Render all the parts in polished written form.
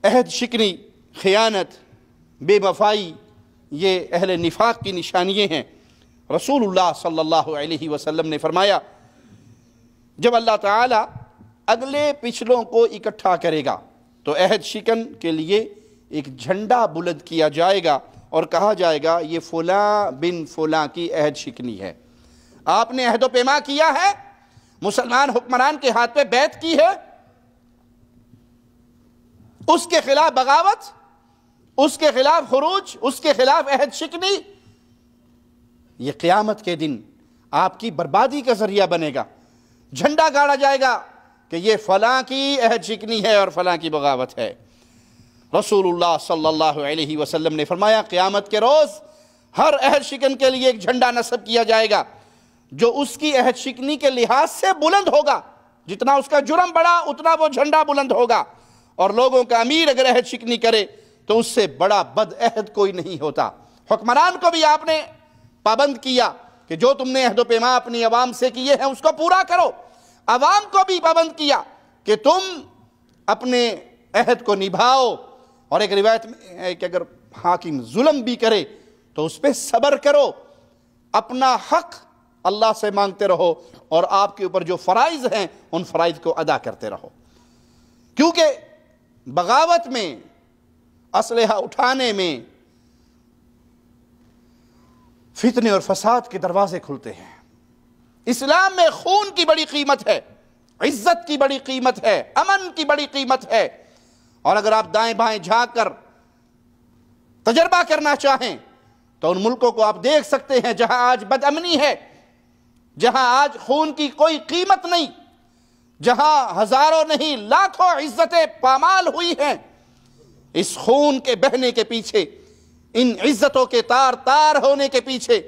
عہد شکنی، خیانت، بے وفائی یہ اہل نفاق کی نشانیاں ہیں۔ رسول اللہ صلی اللہ علیہ وسلم نے فرمایا جب اللہ تعالیٰ اگلے پچھلوں کو اکٹھا کرے گا تو عہد شکن کے لیے ایک جھنڈا بلند کیا جائے گا اور کہا جائے گا یہ فلاں بن فلاں کی عہد شکنی ہے، آپ نے عہد و پیما کیا ہے، مسلمان حکمران کے ہاتھ پہ بیعت کی ہے، اس کے خلاف بغاوت، اس کے خلاف خروج، اس کے خلاف عہد شکنی، یہ قیامت کے دن آپ کی بربادی کا ذریعہ بنے گا۔ جھنڈا گاڑا جائے گا کہ یہ فلاں کی عہد شکنی ہے اور فلاں کی بغاوت ہے۔ رسول اللہ صلی اللہ علیہ وسلم نے فرمایا قیامت کے روز ہر عہد شکن کے لیے ایک جھنڈا نصب کیا جائے گا جو اس کی عہد شکنی کے لحاظ سے بلند ہوگا، جتنا اس کا جرم بڑا اتنا وہ جھنڈا بلند ہوگا، اور لوگوں کا امیر اگر عہد شکنی کرے تو اس سے بڑا بد عہد کوئی نہیں ہوتا۔ حکمران کو بھی آپ نے پابند کیا کہ جو تم نے عہد و پیما اپنی عوام سے کیے ہیں اس کو پورا کرو، عوام کو بھی پابند کیا کہ تم اپنے عہد کو نبھاؤ، اور ایک روایت میں ہے کہ اگر حاکم ظلم بھی کرے تو اس پہ صبر کرو، اپنا حق اللہ سے مانگتے رہو اور آپ کے اوپر جو فرائض ہیں ان فرائض کو ادا کرتے رہو، کیونکہ بغاوت میں، اسلحہ اٹھانے میں فتنے اور فساد کے دروازے کھلتے ہیں۔ اسلام میں خون کی بڑی قیمت ہے، عزت کی بڑی قیمت ہے، امن کی بڑی قیمت ہے، اور اگر آپ دائیں بائیں جھانک کر تجربہ کرنا چاہیں تو ان ملکوں کو آپ دیکھ سکتے ہیں جہاں آج بد امنی ہے، جہاں آج خون کی کوئی قیمت نہیں، جہاں ہزاروں نہیں لاکھوں عزتیں پامال ہوئی ہیں، اس خون کے بہنے کے پیچھے، ان عزتوں کے تار تار ہونے کے پیچھے،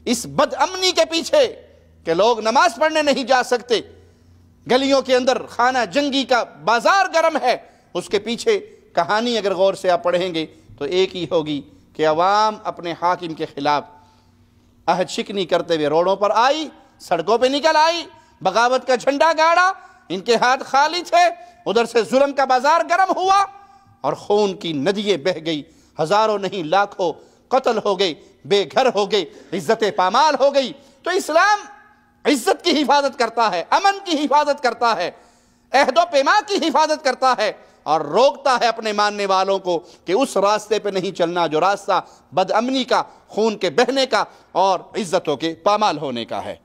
اس بد امنی کے پیچھے کہ لوگ نماز پڑھنے نہیں جا سکتے، گلیوں کے اندر خانہ جنگی کا بازار گرم ہے، اس کے پیچھے کہانی اگر غور سے آپ پڑھیں گے تو ایک ہی ہوگی کہ عوام اپنے حاکم کے خلاف عہد شکنی کرتے ہوئے روڈوں پر آئی، سڑکوں پہ نکل آئی، بغاوت کا جھنڈا گاڑا، ان کے ہاتھ خالی تھے، ادھر سے ظلم کا بازار گرم ہوا اور خون کی ندییں بہہ گئی، ہزاروں نہیں لاکھوں قتل ہو گئے، بے گھر ہو گئے، عزتیں پامال ہو گئی۔ تو اسلام عزت کی حفاظت کرتا ہے، امن کی حفاظت کرتا ہے، عہد و پیما کی حفاظت کرتا ہے، اور روکتا ہے اپنے ماننے والوں کو کہ اس راستے پہ نہیں چلنا جو راستہ بد امنی کا، خون کے بہنے کا اور عزتوں کے پامال ہونے کا ہے۔